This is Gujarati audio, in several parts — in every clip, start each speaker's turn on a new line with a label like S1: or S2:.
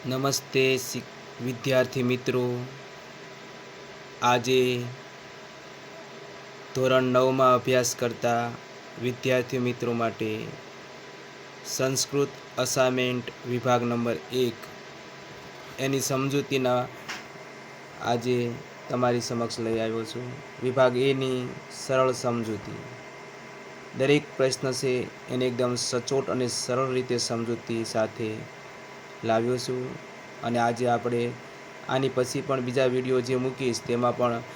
S1: નમસ્તે વિદ્યાર્થી મિત્રો, આજે ધોરણ 9માં અભ્યાસ કરતા વિદ્યાર્થી મિત્રો માટે સંસ્કૃત અસાઇનમેન્ટ વિભાગ નંબર 1 એની સમજૂતીના આજે તમારી સમક્ષ લઈ આવ્યો છું. વિભાગ એની સરળ સમજૂતી. દરેક પ્રશ્ન છે એને એકદમ સચોટ અને સરળ રીતે સમજૂતી સાથે લાવ્યો છું. અને આજે આપણે આની પછી પણ બીજા વિડીયો જે મૂકીશ તેમાં પણ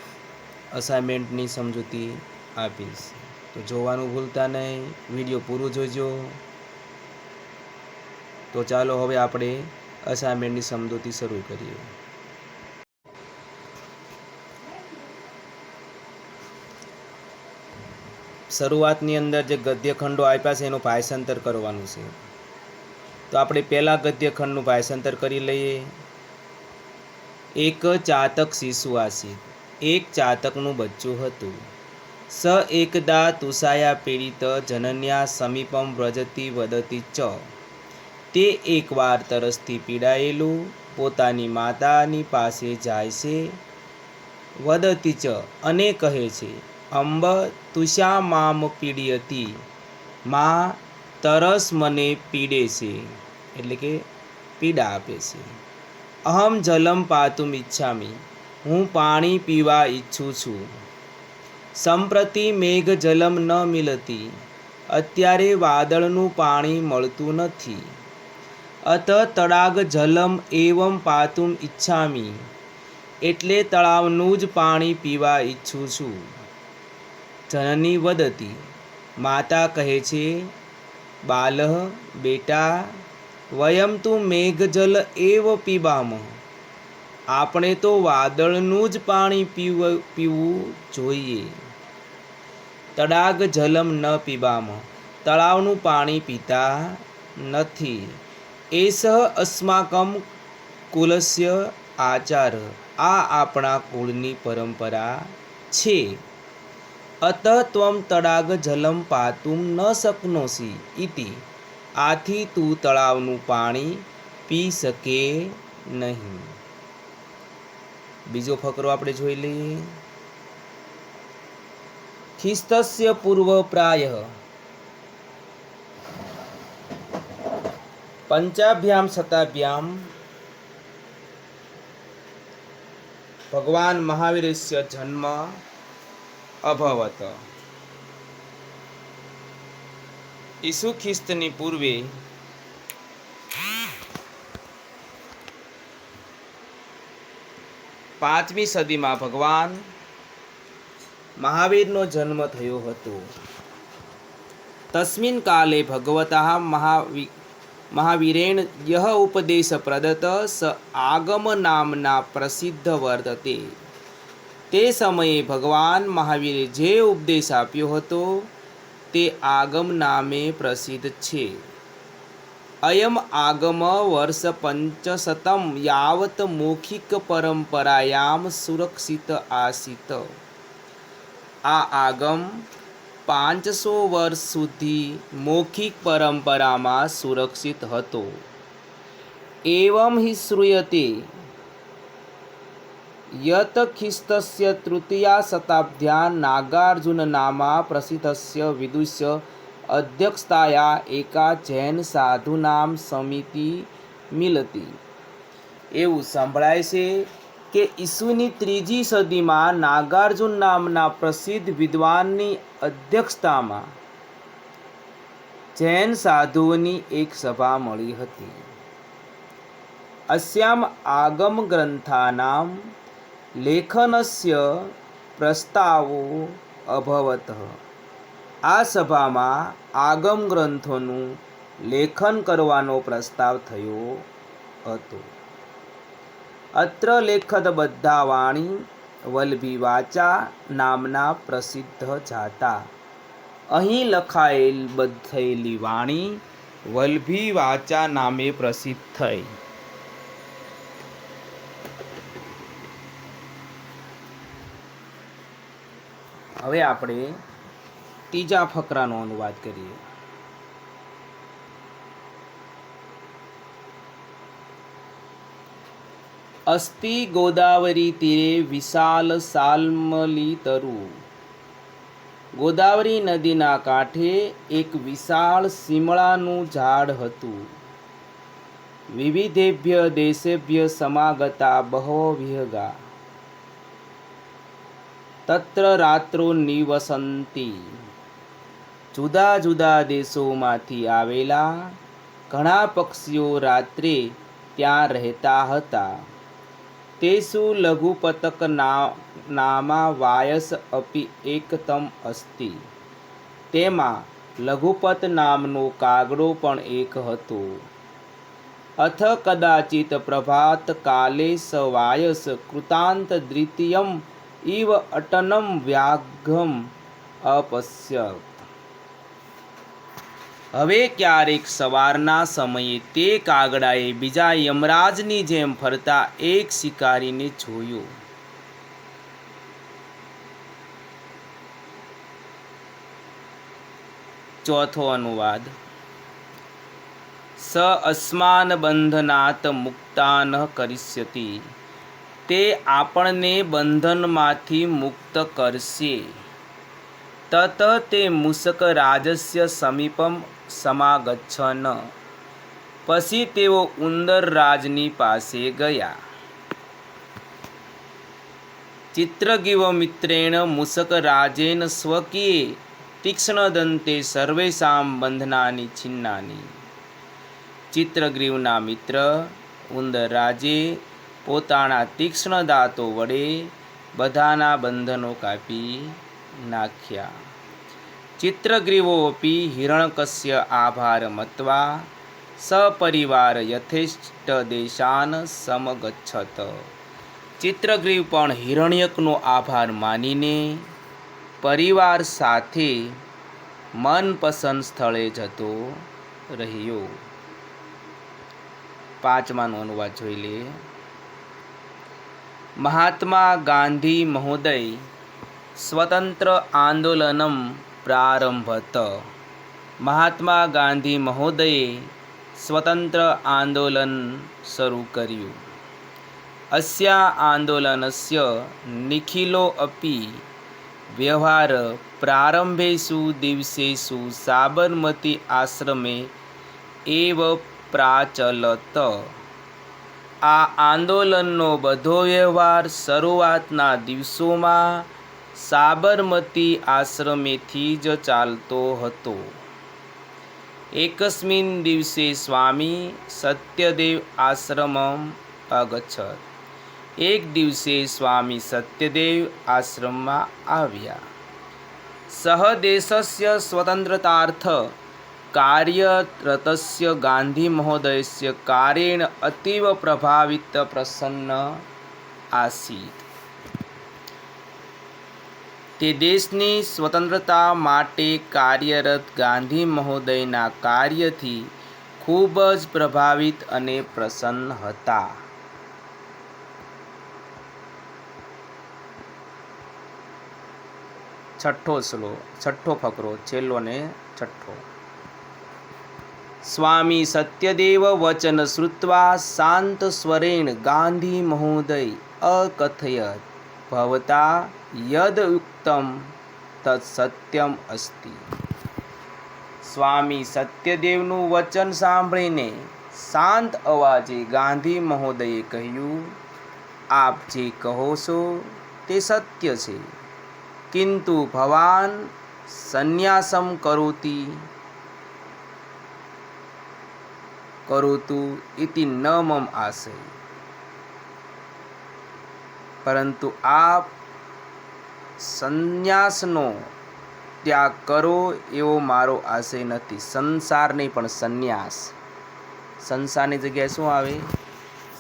S1: અસાઇનમેન્ટની સમજૂતી આપીશ. તો જોવાનું ભૂલતા નહીં, વિડીયો પૂરું જોજો. તો ચાલો હવે આપણે અસાઇનમેન્ટની સમજૂતી શરૂ કરીએ. શરૂઆતની અંદર જે ગદ્યખંડો આપ્યા છે એનું ભાષાંતર કરવાનું છે. તો આપણે પહેલા ગદ્યખંડનું ભાષાંતર કરી લઈએ. એક ચાતક શિશુ આસીત. એક ચાતકનું બચ્ચું હતું. સ એકદા તુષાયા પીડિત જનન્યા સમીપમ વ્રજતી વદતી ચ. તે એકવાર તરસથી પીડાયેલું પોતાની માતાની પાસે જાય છે. વદતી ચ અને કહે છે, અંબ તુષા મામ પીડયતી. માં, તરસ મને પીડે છે, એટલે કે પીડા આપે છે. અહમ જલમ પાતુમ ઈચ્છામી. હું પાણી પીવા ઈચ્છું છું. સંપ્રતિ મેઘ જલમ ન મિલતી. અત્યારે વાદળનું પાણી મળતું નથી. અત તડાગ જલમ એવમ પાતુમ ઈચ્છામી. એટલે તળાવનું જ પાણી પીવા ઈચ્છું છું. જનની વદતી. માતા કહે છે, બાલઃ બેટા, વયમ તુ મેઘજલ એવ પીબામઃ. આપણે તો વાદળનું જ પાણી પીવું જોઈએ. તડાગ જલમ ન પીબામઃ. તળાવનું પાણી પીતા નથી. એષ અસ્માકમ કુલસ્ય આચાર. આ આપણા કુળની પરંપરા છે. અત ત્વમ તડાગ જલમ પાતુમ ન શક્નોસી ઇતિ. આથી તું તળાવનું પાણી પી શકે નહીં. બીજો ફકરો આપણે જોઈ લઈએ. ખ્રિસ્તસ્ય પૂર્વ પ્રાયઃ પંચાભ્યામ શતાભ્યામ ભગવાન મહાવીરસ્ય જન્મ અભવત. ઈસુ ખ્રિસ્તની પૂર્વે 5મી સદીમાં ભગવાન મહાવીરનો જન્મ થયો હતો. તસ્મિન કાલે ભગવતઃ મહાવીરેણ યહ ઉપદેશ પ્રદત્ત સ આગમ નામના પ્રસિદ્ધ વર્તતે. તે સમયે ભગવાન મહાવીરે જે ઉપદેશ આપ્યો હતો તે આગમ નામે પ્રસિદ્ધ છે. અયમ આગમ વર્ષ 500 યાવત મૌખિક પરંપરાયામ સુરક્ષિત આસીત. આ આગમ 500 વર્ષ સુધી મૌખિક પરંપરામાં સુરક્ષિત હતો. એવં હિ શ્રૂયતે યત ખ્રિસ્તસ્ય તૃતીયા શતાબ્દ્યા નાગાર્જુન નામા પ્રસિદ્ધસ્ય વિદુષ અધ્યક્ષતાયા એકા જૈન સાધુનામ સમિતિ મિલતી. એવું સંભળાય છે કે ઈસુની 3જી સદીમાં નાગાર્જુન નામના પ્રસિદ્ધ વિદ્વાનની અધ્યક્ષતામાં જૈન સાધુઓની એક સભા મળી હતી. અસ્યામ આગમ ગ્રંથાનામ લેખનસ્ય પ્રસ્તાવો અભવત. આ સભામાં આગમ ગ્રંથોનું લેખન કરવાનો પ્રસ્તાવ થયો હતો. અત્ર લેખત બધા વાણી વલ્ભી વાચા નામના પ્રસિદ્ધ જાતા. અહીં લખાયેલ થયેલી વાણી વલ્ભી વાચા નામે પ્રસિદ્ધ થઈ. હવે આપણે ત્રીજા ફકરાનો અનુવાદ કરીએ. अस्ति गोदावरी तीरे विशाल साल्मली तरु। ગોદાવરી નદીના કાંઠે એક વિશાળ સીમળાનું ઝાડ હતું. વિવિધેભ્ય દેશેભ્ય સમાગતા બહવો વિહગા તત્ર રાત્રો નિવસંતી. જુદા જુદા દેશોમાંથી આવેલા ઘણા પક્ષીઓ રાત્રે ત્યાં રહેતા હતા. તેસુ લઘુપતક નામા વાયસ અપી એકતમ અસ્તિ. તેમાં લઘુપત નામનો કાગડો પણ એક હતો. અથ કદાચિત પ્રભાત કાલે સ વાયસ કૃતાંત દ્વિતીયમ ઇવ અટનમ વ્યાઘ્રમ અપશ્યત. હવે ક્યારેક સવારના સમયે તે કાગડાએ બીજા યમરાજની જેમ ફરતા એક શિકારીને જોયો. ચોથો અનુવાદ. સ અસ્માન બંધનાત મુક્તા ન કરિષ્યતિ. તે આપણને બંધનમાંથી મુક્ત કરશે. તત તે મૂષક રાજસ્ય સમીપમ સમાગચ્છન. પછી તેઓ ઉંદર રાજની પાસે ગયા. ચિત્રગીવ મિત્રેણ મૂષક રાજેન સ્વકીયે તીક્ષ્ણદંતે સર્વેષાં બંધનાની છિન્નાની. ચિત્રગ્રીવના મિત્ર ઉંદર રાજે પોતાના તીક્ષ્ણ દાંતો વડે બધાના બંધનો કાપી નાખ્યા. ચિત્રગ્રીવોપી હિરણ્યકસ્ય આભાર મત્વા સપરિવાર યથેષ્ટ દેશાન સમગચ્છત. ચિત્રગ્રીવ પણ હિરણ્યકનો આભાર માનીને પરિવાર સાથે મનપસંદ સ્થળે જતો રહ્યો. પાંચમાનો અનુવાદ જોઈ લઈએ. મહાત્મા ગાંધી મહોદય સ્વતંત્ર આંદોલનમ પ્રારંભત. મહાત્મા ગાંધી મહોદયે સ્વતંત્ર આંદોલન શરૂ કર્યું. અસ્યા આંદોલનસ્ય નિખિલો અપી વ્યવહાર પ્રારંભેષુ દિવસેષુ સાબરમતી આશ્રમે એવ પ્રાચલત. આ આંદોલનનો બધો વ્યવહાર શરૂઆતના દિવસોમાં સાબરમતી આશ્રમેથી જ ચાલતો હતો. એકસ્મિન દિવસે સ્વામી સત્યદેવ આશ્રમમ અગચ્છત. એક દિવસે સ્વામી સત્યદેવ આશ્રમમાં આવ્યા. સહ દેશસ્ય સ્વતંત્રતાર્થ કાર્યરતસ્ય ગાંધી મહોદયસ્ય કાર્યેણ અતીવ પ્રભાવિત પ્રસન્ન આસીત. તે દેશની સ્વતંત્રતા માટે કાર્યરત ગાંધી મહોદયના કાર્યથી ખૂબ જ પ્રભાવિત અને પ્રસન્ન હતા. છઠ્ઠો ફકરો, છેલ્લો ને છઠ્ઠો. સ્વામી સત્યદેવ વચન શ્રુત્વા શાંત સ્વરેણ ગાંધી મહોદય અકથયત ભવતા યદ ઉક્તમ તત્ સત્યમ અસ્તિ. સ્વામી સત્યદેવનું વચન સાંભળીને શાંત અવાજે ગાંધી મહોદયે કહ્યું, આપ જે કહો છો તે સત્ય છે, કિંતુ ભવાન સંન્યાસમ કરોતુ ઇતિ ન મમ આશય. પરંતુ આપ સંન્યાસનો ત્યાગ કરો એવો મારો આશય નથી. સંસાર નહીં પણ સંન્યાસ. સંસારની જગ્યાએ શું આવે?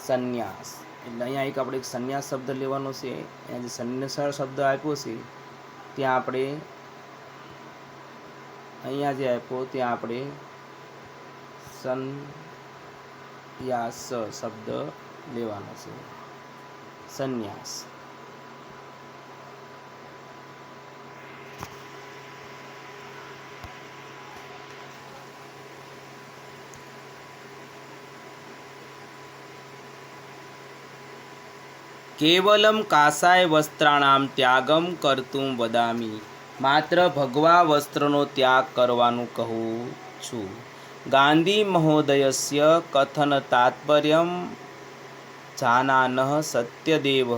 S1: સંન્યાસ. એટલે અહીંયા આપણે એક સંન્યાસ શબ્દ લેવાનો છે. અહીંયા જે સંન્યાસ શબ્દ આપ્યો છે ત્યાં આપણે અહીંયા જે આપ્યો ત્યાં આપણે સંન્યાસ શબ્દ લેવાનો છે. સંન્યાસ. કેવલમ કાષાય વસ્ત્રાણામ ત્યાગમ કર્તુમ વદામી. માત્ર ભગવા વસ્ત્રનો ત્યાગ કરવાનું કહું છું. ગાંધી મહોદયસ્ય કથન તાત્પર્યમ જાનાનઃ સત્યદેવ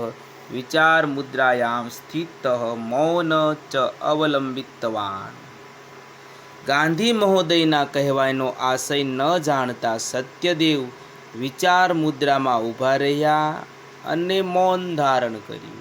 S1: વિચાર મુદ્રાયામ સ્થિત મૌન ચ અવલંબિતવાન. ગાંધી મહોદયના કહેવાયનો આશય ન જાણતા સત્યદેવ વિચાર મુદ્રામાં ઊભા રહ્યા અને મૌન ધારણ કર્યું.